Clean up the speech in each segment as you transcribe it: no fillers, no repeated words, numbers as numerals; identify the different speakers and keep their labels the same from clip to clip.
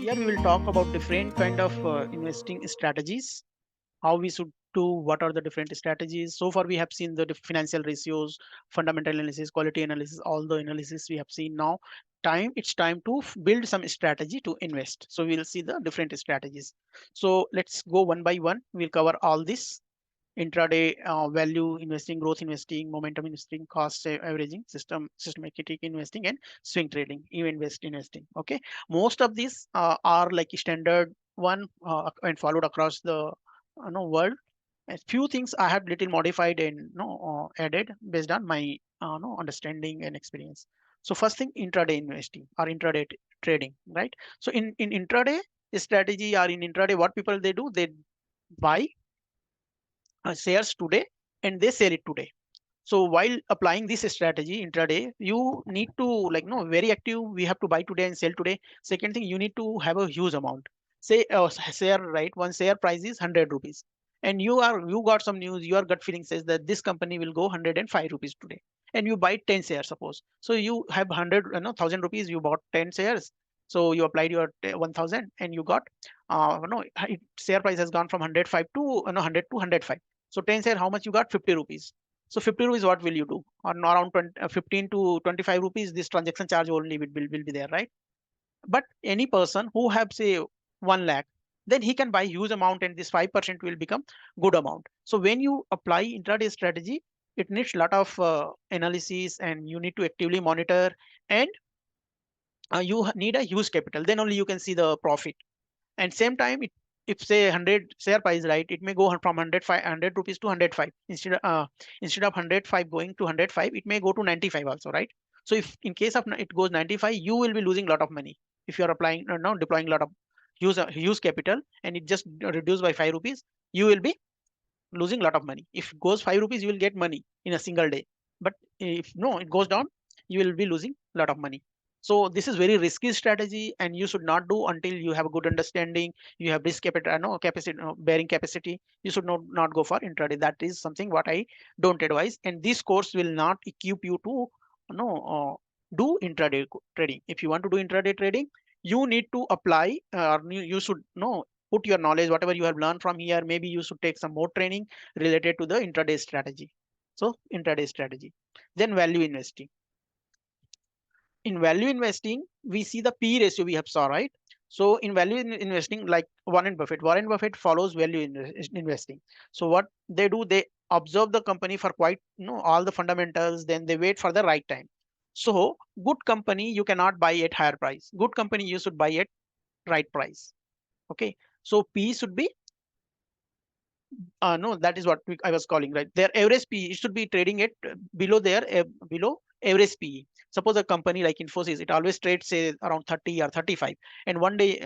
Speaker 1: Here we will talk about different kind of investing strategies, how we should do, what are the different strategies. So far we have seen the financial ratios, fundamental analysis, quality analysis, all the analysis we have seen. Now it's time to build some strategy to invest. So we'll see the different strategies. So let's go one by one. We'll cover all this: intraday, value investing, growth investing, momentum investing, cost averaging, systematic investing, and swing trading, even invest investing. Okay, most of these are like standard one and followed across the world. A few things I have little modified and added based on my understanding and experience. So first thing, intraday investing or intraday trading, right? So in intraday strategy or in intraday, what people they do, they buy shares today and they sell it today. So while applying this strategy intraday, you need to, like, no, very active. We have to buy today and sell today. Second thing, you need to have a huge amount. Say share, right? One share price is 100 rupees, and you got some news. Your gut feeling says that this company will go 105 rupees today, and you buy 10 shares, suppose. So you have 100, 1,000 rupees. You bought 10 shares. So you applied your 1,000, and you got, share price has gone from 105 to 100 to 105. So 10 share, how much you got? 50 rupees. So 50 rupees, what will you do? On around 20, 15 to 25 rupees, this transaction charge only will be there, right? But any person who have, say, 1 lakh, then he can buy huge amount and this 5% will become good amount. So when you apply intraday strategy, it needs a lot of analysis, and you need to actively monitor, and you need a huge capital. Then only you can see the profit. And same time, if say 100 share price, right, it may go from 100 rupees to 105. Instead of 105 going to 105, it may go to 95 also, right? So if in case of it goes 95, you will be losing a lot of money. If you are applying now deploying a lot of huge capital, and it just reduced by 5 rupees, you will be losing a lot of money. If it goes 5 rupees, you will get money in a single day. But if no, it goes down, you will be losing a lot of money. So this is very risky strategy, and you should not do until you have a good understanding. You have risk capital, no capacity, no bearing capacity. You should not go for intraday. That is something what I don't advise. And this course will not equip you to do intraday trading. If you want to do intraday trading, you need to apply, or you should know, put your knowledge, whatever you have learned from here. Maybe you should take some more training related to the intraday strategy. So intraday strategy. Then value investing. In value investing, we see the P ratio we have saw, right? So in value investing, like Warren Buffett follows value investing. So what they do, they observe the company for quite, all the fundamentals, then they wait for the right time. So good company you cannot buy at higher price. Good company you should buy at right price. Okay. So P should be, no, that is what I was calling, right? Their average PE should be trading at below average PE. Suppose a company like Infosys, it always trades, say, around 30 or 35, and one day,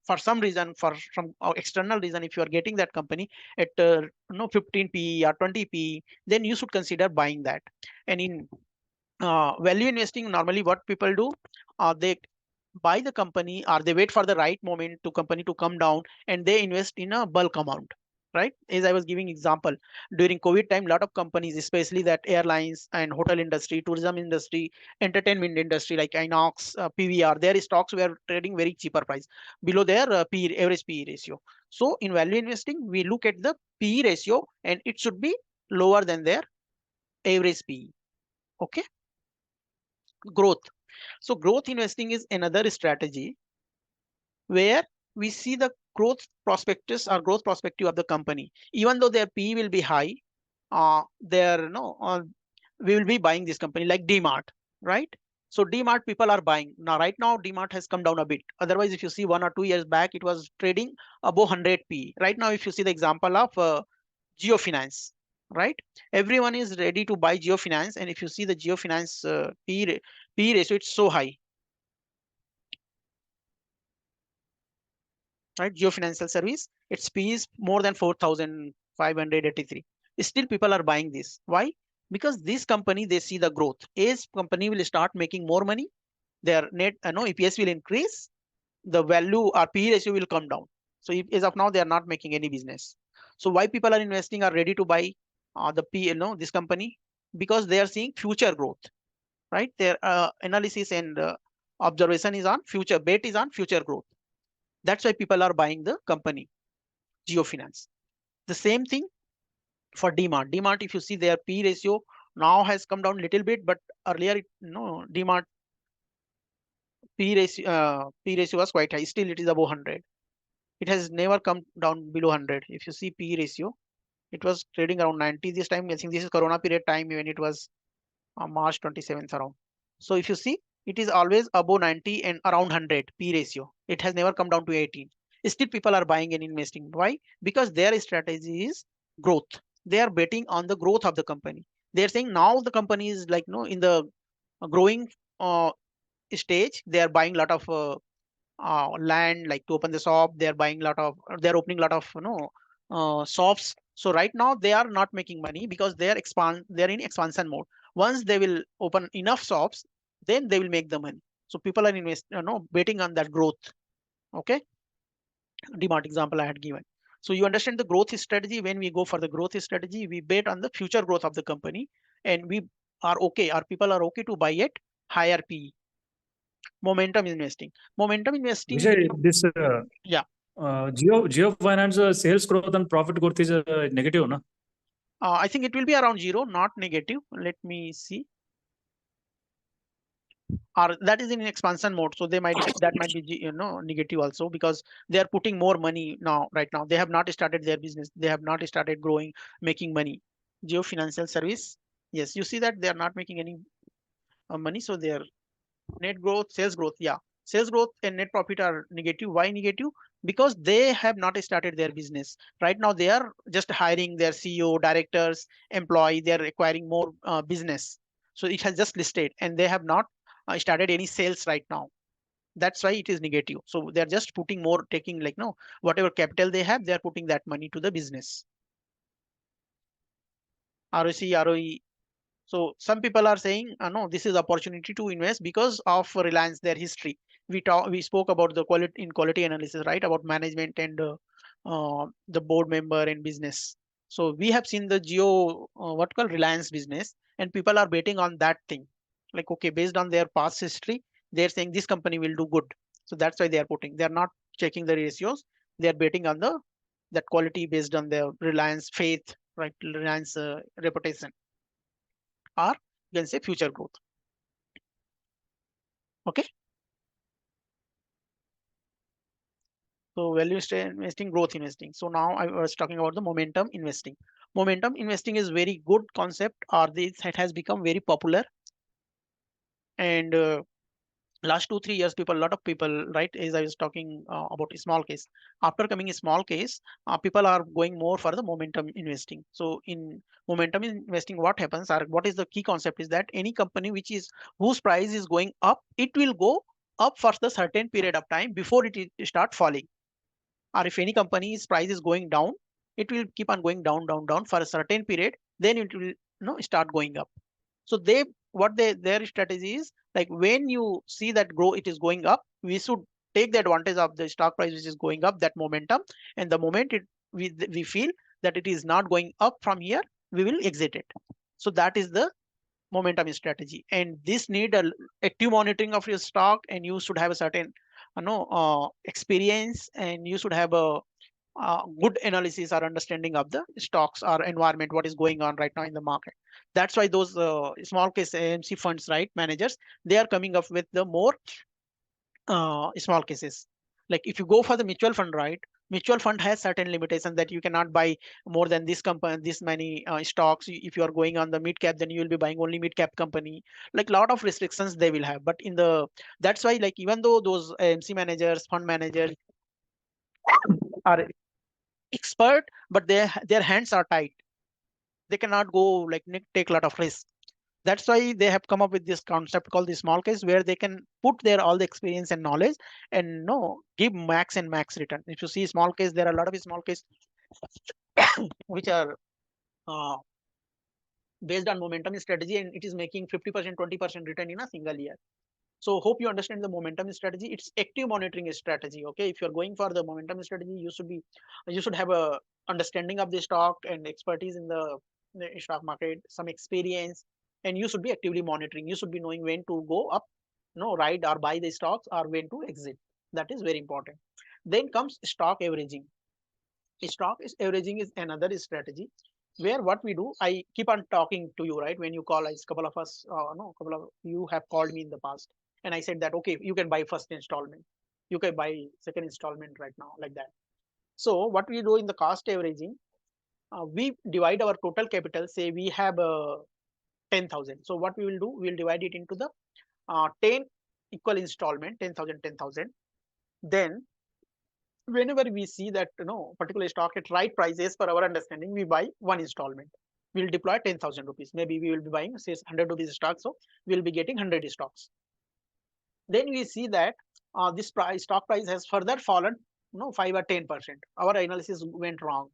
Speaker 1: for some reason, for some external reason, if you are getting that company at 15 PE or 20 PE, then you should consider buying that. And in value investing, normally what people do, they buy the company, or they wait for the right moment to company to come down, and they invest in a bulk amount, right? As I was giving example, during COVID time, lot of companies, especially that airlines and hotel industry, tourism industry, entertainment industry, like Inox, PVR, their stocks were trading very cheaper price, below their average PE ratio. So in value investing, we look at the PE ratio, and it should be lower than their average PE. Okay. Growth. So growth investing is another strategy where we see the growth prospectus or growth perspective of the company. Even though their P will be high, their no, we will be buying this company like DMart, right? So DMart people are buying now. Right now, DMart has come down a bit. Otherwise, if you see 1 or 2 years back, it was trading above 100 P. Right now, if you see the example of Geofinance, right? Everyone is ready to buy Geofinance, and if you see the Geofinance P ratio, it's so high, right? Geo Financial Service, its P is more than 4,583. Still, people are buying this. Why? Because this company, they see the growth. As company will start making more money, their net, EPS will increase, the value or P ratio will come down. So if, as of now, they are not making any business. So why people are investing, are ready to buy the P, this company? Because they are seeing future growth, right? Their analysis and observation is on future, bet is on future growth. That's why people are buying the company, Geofinance. The same thing for DMart. DMart, if you see their P ratio now has come down a little bit, but earlier DMart P ratio was quite high. Still, it is above 100. It has never come down below 100. If you see P ratio, it was trading around 90 this time. I think this is Corona period time when it was March 27th around. So if you see, it is always above 90 and around 100 P ratio. It has never come down to 18. Still, people are buying and investing. Why? Because their strategy is growth. They are betting on the growth of the company. They are saying now the company is like in the growing stage. They are buying a lot of land like to open the shop. They're buying a lot of, they're opening a lot of shops. So right now they are not making money because they're in expansion mode. Once they will open enough shops, then they will make the money. So people are betting on that growth. Okay, DMart example I had given. So you understand the growth strategy. When we go for the growth strategy, we bet on the future growth of the company, and we are okay, our people are okay to buy at higher PE. Momentum investing
Speaker 2: Vijay,
Speaker 1: means,
Speaker 2: this
Speaker 1: yeah.
Speaker 2: Geo Finance sales growth and profit growth is negative, no?
Speaker 1: I think it will be around zero, not negative. Let me see. Or that is in expansion mode, so that might be negative also, because they are putting more money now. Right now, they have not started their business. They have not started growing, making money. Geo Financial Service, yes, you see that they are not making any money, so they are net growth, sales growth, yeah. Sales growth and net profit are negative. Why negative? Because they have not started their business. Right now, they are just hiring their CEO, directors, employee. They are acquiring more business. So it has just listed, and they have not started any sales right now. That's why it is negative. So they're just putting more, taking like no, whatever capital they have, they are putting that money to the business. ROC, ROE. So some people are saying, no, this is opportunity to invest because of Reliance, their history. We spoke about the quality analysis, right? About management and the board member and business. So we have seen the Geo, what called Reliance business, and people are betting on that thing. Like, okay, based on their past history, they're saying this company will do good. So that's why they are putting. They are not checking the ratios. They are betting on the that quality based on their Reliance faith, right? Reliance reputation, or you can say future growth. Okay. So investing, growth investing. So now I was talking about the momentum investing. Momentum investing is very good concept, or this it has become very popular. And last 2 3 years, people, a lot of people, right? As I was talking about a small case, after coming a small case, people are going more for the momentum investing. So in momentum investing, what happens, or what is the key concept, is that any company which is whose price is going up, it will go up for the certain period of time before start falling. Or if any company's price is going down, it will keep on going down, down, down for a certain period, then it will start going up. So their strategy is like, when you see that grow it is going up, we should take the advantage of the stock price which is going up, that momentum. And the moment we feel that it is not going up from here, we will exit it. So that is the momentum strategy, and this need a active monitoring of your stock, and you should have a certain experience, and you should have a good analysis or understanding of the stocks or environment, what is going on right now in the market. That's why those small case AMC funds, right, managers, they are coming up with the more small cases. Like if you go for the mutual fund, right, mutual fund has certain limitations that you cannot buy more than this company, this many stocks. If you are going on the mid cap, then you will be buying only mid cap company. Like lot of restrictions they will have. But in the that's why, like, even though those AMC managers, fund managers are expert, but their hands are tight. They cannot go like take a lot of risk. That's why they have come up with this concept called the small case, where they can put their all the experience and knowledge, and no give max and max return. If you see small case, there are a lot of small case which are uh, based on momentum strategy, and it is making 50%, 20% return in a single year. So hope you understand the momentum strategy. It's active monitoring strategy. Okay, if you're going for the momentum strategy, you should have a understanding of the stock and expertise in the stock market, some experience, and you should be actively monitoring. You should be knowing when to go up, ride or buy the stocks, or when to exit. That is very important. Then comes stock averaging. Stock is averaging is another strategy where what we do, I keep on talking to you, right? When you call us, couple of us, no, couple of you have called me in the past, and I said that okay, you can buy first installment, you can buy second installment right now, like that. So what we do in the cost averaging, we divide our total capital. Say we have 10,000. So what we will do, we will divide it into the 10 equal installment, 10,000, 10,000. Then whenever we see that particular stock at right price as per our understanding, we buy one installment. We'll deploy 10,000 rupees. Maybe we will be buying say 100 rupees stock, so we'll be getting 100 stocks. Then we see that this price stock price has further fallen 5 or 10%. Our analysis went wrong.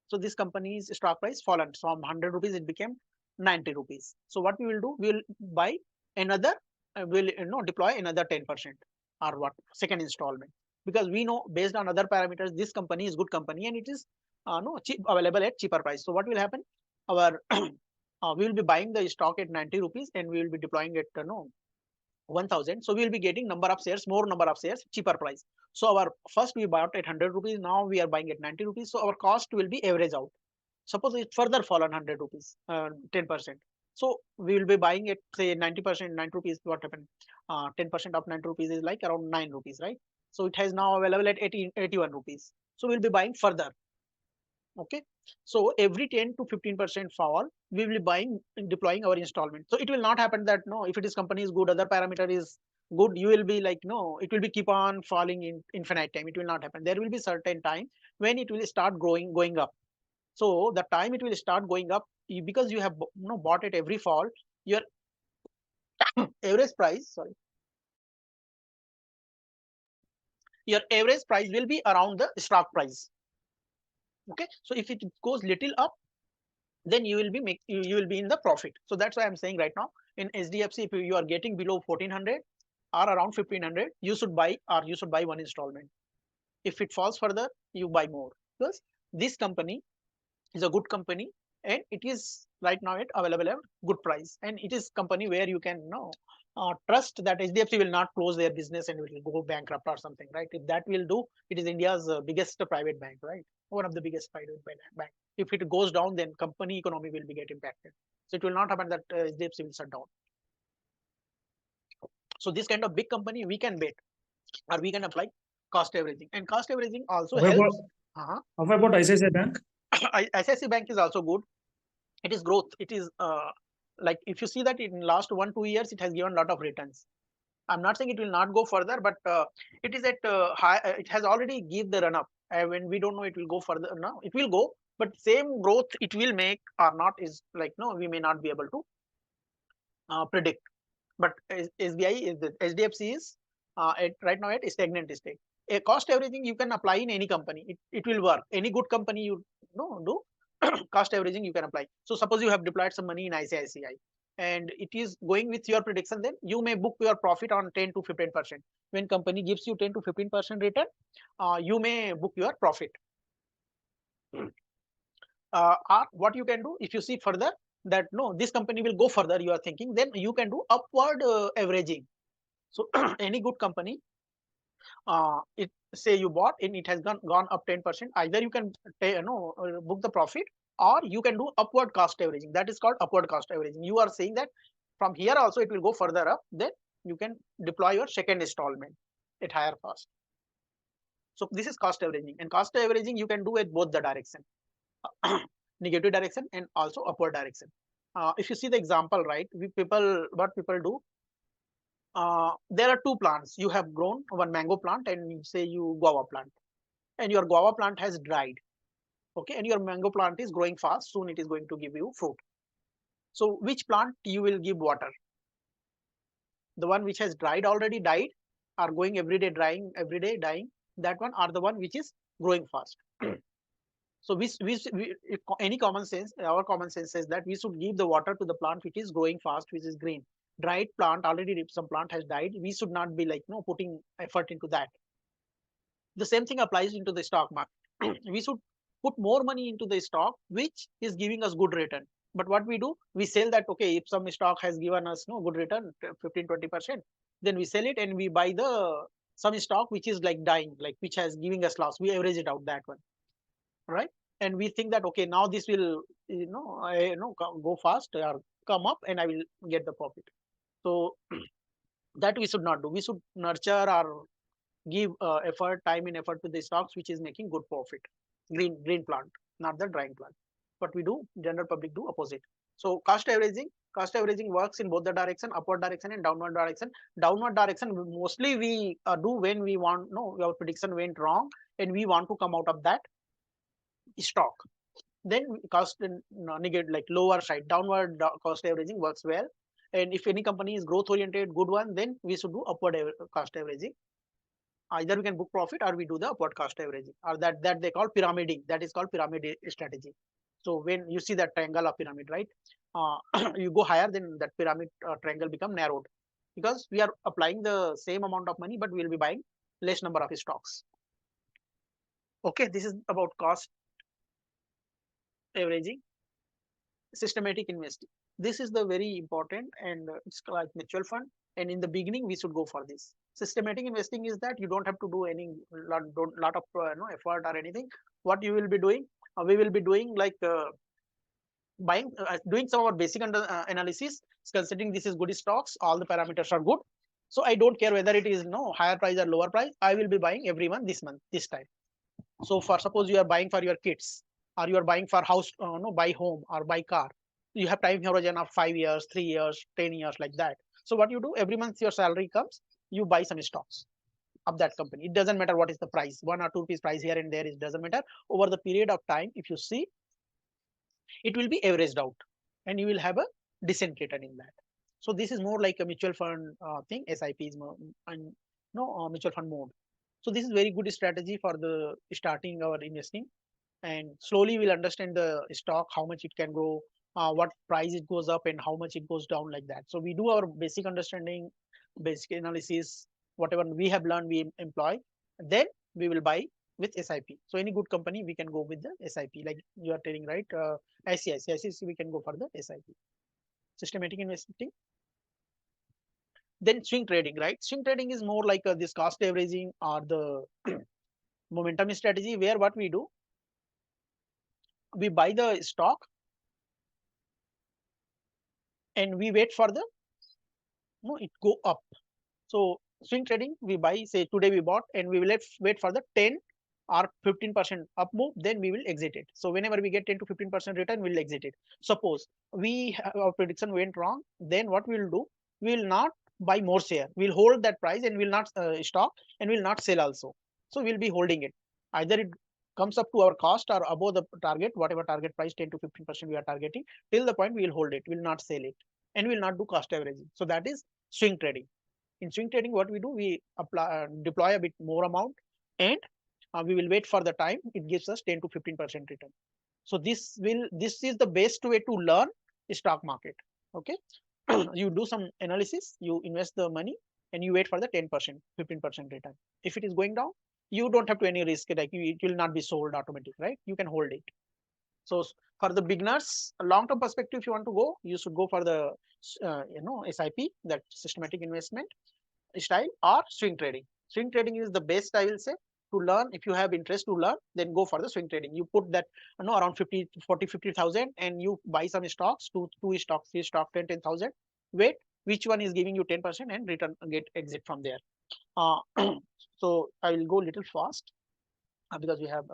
Speaker 1: So this company's stock price fallen from 100 rupees, it became 90 rupees. So what we will do, we will buy another, will deploy another 10% or what second installment, because we know based on other parameters this company is good company and it is no cheap, available at cheaper price. So what will happen, our we will be buying the stock at 90 rupees and we will be deploying it 1,000. So we will be getting number of shares, more number of shares, cheaper price. So our first we bought at 100 rupees, now we are buying at 90 rupees. So our cost will be average out. Suppose it further fall on 100 rupees, 10%. So we will be buying it, say 90%, 9 rupees. What happened? 10% of 9 rupees is like around 9 rupees, right? So it has now available at 81 rupees. So we'll be buying further. Okay. So every 10 to 15% fall, we will be buying and deploying our installment. So it will not happen that no, if it is company is good, other parameter is good, you will be like no, it will be keep on falling in infinite time. It will not happen. There will be certain time when it will start growing, going up. So the time it will start going up, because you have bought it every fall, your average price, sorry, your average price will be around the stock price. Okay. So if it goes little up, then you will be you will be in the profit. So that's why I'm saying right now in SDFC, if you are getting below 1,400 or around 1,500, you should buy, or you should buy one installment. If it falls further, you buy more, because this company is a good company and it is right now at available at good price, and it is company where you can trust that HDFC will not close their business and it will go bankrupt or something, right? If that will do, it is India's biggest private bank, right? One of the biggest private bank. If it goes down, then company economy will be get impacted. So it will not happen that HDFC will shut down. So this kind of big company we can bet, or we can apply cost averaging, and cost averaging also
Speaker 2: How about,
Speaker 1: helps. Uh-huh.
Speaker 2: how about ICICI Bank?
Speaker 1: ICICI Bank is also good. It is growth. It is like if you see that in last 1-2 years, it has given a lot of returns. I'm not saying it will not go further, but it is at high. It has already give the run up. When we don't know it will go further. No, it will go, but same growth it will make or not is like no, we may not be able to predict. But SBI is the HDFC is at right now at stagnant state. A cost averaging you can apply in any company. It will work. Any good company you know do cost averaging you can apply. So suppose you have deployed some money in ICICI and it is going with your prediction, then you may book your profit on 10 to 15%. When company gives you 10 to 15% return, you may book your profit. Or what you can do, if you see further that no, this company will go further, you are thinking, then you can do upward averaging. So any good company, it say you bought and it has gone up 10%, either you can book the profit, or you can do upward cost averaging. That is called upward cost averaging. You are saying that from here also it will go further up, then you can deploy your second installment at higher cost. So this is cost averaging, and cost averaging you can do at both the direction, negative direction and also upward direction. If you see the example, right, what people do, there are two plants. You have grown one mango plant and you say you guava plant, and your guava plant has dried. Okay, and your mango plant is growing fast. Soon it is going to give you fruit. So which plant you will give water? The one which has dried already died, are going every day drying, every day dying. That one, are the one which is growing fast. So any common sense, our common sense says that we should give the water to the plant which is growing fast, which is green. Dried plant, already some plant has died, we should not be like putting effort into that. The same thing applies into the stock market. We should put more money into the stock which is giving us good return. But what we do, we sell that. Okay, if some stock has given us no good return, 15-20%, then we sell it and we buy the some stock which is like dying, like which has giving us loss, we average it out, that one, right? And we think that okay, now this will go fast or come up and I will get the profit. So that we should not do. We should nurture or give effort, time and effort to the stocks which is making good profit. Green plant, not the drying plant. But we do, general public do opposite. So cost averaging works in both the direction, upward direction and downward direction. Downward direction mostly we do when we want, no, our prediction went wrong and we want to come out of that stock. Then cost negate, like lower side, downward cost averaging works well. And if any company is growth oriented, good one, then we should do upward cost averaging. Either we can book profit or we do the upward cost averaging, or that they call pyramiding. That is called pyramid strategy. So when you see that triangle of pyramid, right, you go higher, then that pyramid triangle become narrowed, because we are applying the same amount of money but we will be buying less number of stocks. Okay, this is about cost averaging. Systematic investing, this is the very important, and it's like mutual fund, and in the beginning we should go for this. Systematic investing is that you don't have to do any lot of effort or anything. What you will be doing, we will be doing like buying, doing some of our basic analysis, considering this is good stocks, all the parameters are good. So I don't care whether it is no higher price or lower price, I will be buying every month, this month, this time. So for suppose you are buying for your kids, or you are buying for house, no, buy home or buy car, you have time horizon of 5 years, 3 years, 10 years, like that. So what you do, every month your salary comes, you buy some stocks of that company. It doesn't matter what is the price, 1 or 2 rupees price here and there, it doesn't matter. Over the period of time, if you see, it will be averaged out, and you will have a decent return in that. So this is more like a mutual fund thing. SIP is more, and no mutual fund mode. So this is very good strategy for the starting our investing, and slowly we'll understand the stock, how much it can grow, what price it goes up and how much it goes down, like that. So we do our basic understanding, basic analysis, whatever we have learned we employ, then we will buy with SIP. So any good company we can go with the SIP, like you are telling, right? ICICI, we can go for the SIP. Systematic investing. Then swing trading, right? Swing trading is more like this cost averaging or the momentum strategy, where what we do, we buy the stock and we wait for the no it go up. So swing trading, we buy, say today we bought, and we will wait for the 10 or 15% up move, then we will exit it. So whenever we get 10 to 15% return, we'll exit it. Suppose our prediction went wrong, then what we'll do, we will not buy more share, we'll hold that price and will not stop, and will not sell also. So we'll be holding it. Either it comes up to our cost or above the target, whatever target price, 10 to 15% we are targeting, till the point we will hold it, will not sell it, and will not do cost averaging. So that is swing trading. In swing trading, what we do, we deploy a bit more amount, and we will wait for the time it gives us 10 to 15% return. So this is the best way to learn stock market. Okay. You do some analysis, you invest the money, and you wait for the 10%, 15% return. If it is going down, you don't have to any risk, like it will not be sold automatic, right? You can hold it. So for the beginners, a long term perspective, if you want to go, you should go for the SIP, that systematic investment style, or swing trading. Swing trading is the best, I will say, to learn. If you have interest to learn, then go for the swing trading. You put that around 50, 40, 50,000, and you buy some stocks, two stocks, three stocks, 10,000. Wait, which one is giving you 10%, and return, get exit from there. Uh, so I will go a little fast because we have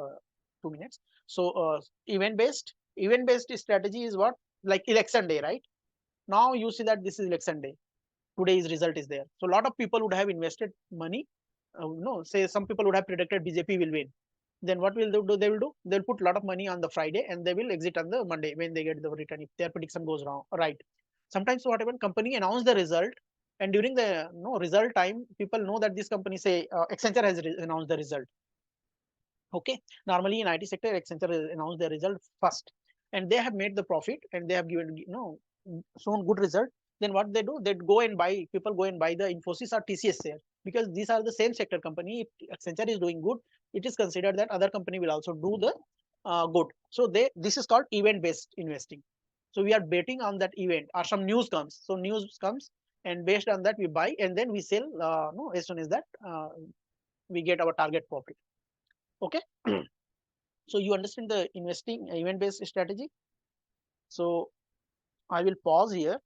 Speaker 1: 2 minutes. So event based strategy is what, like election day, right? Now you see that this is election day, today's result is there. So a lot of people would have invested money. No, say some people would have predicted BJP will win. Then what will they do? They will do. They'll put a lot of money on the Friday, and they will exit on the Monday when they get the return, if their prediction goes wrong. Right. Sometimes what happens? Company announce the result, and during the result time, people know that this company, say Accenture has announced the result. Okay. Normally in IT sector, Accenture has announced the result first, and they have made the profit, and they have given shown good result. Then what they do, they go and buy, people go and buy the Infosys or TCS share, because these are the same sector company. If Accenture is doing good, it is considered that other company will also do the good. So this is called event based investing. So we are betting on that event, or some news comes. So news comes, and based on that we buy and then we sell, no, as soon as that we get our target profit. Okay. So you understand the investing event based strategy. So I will pause here.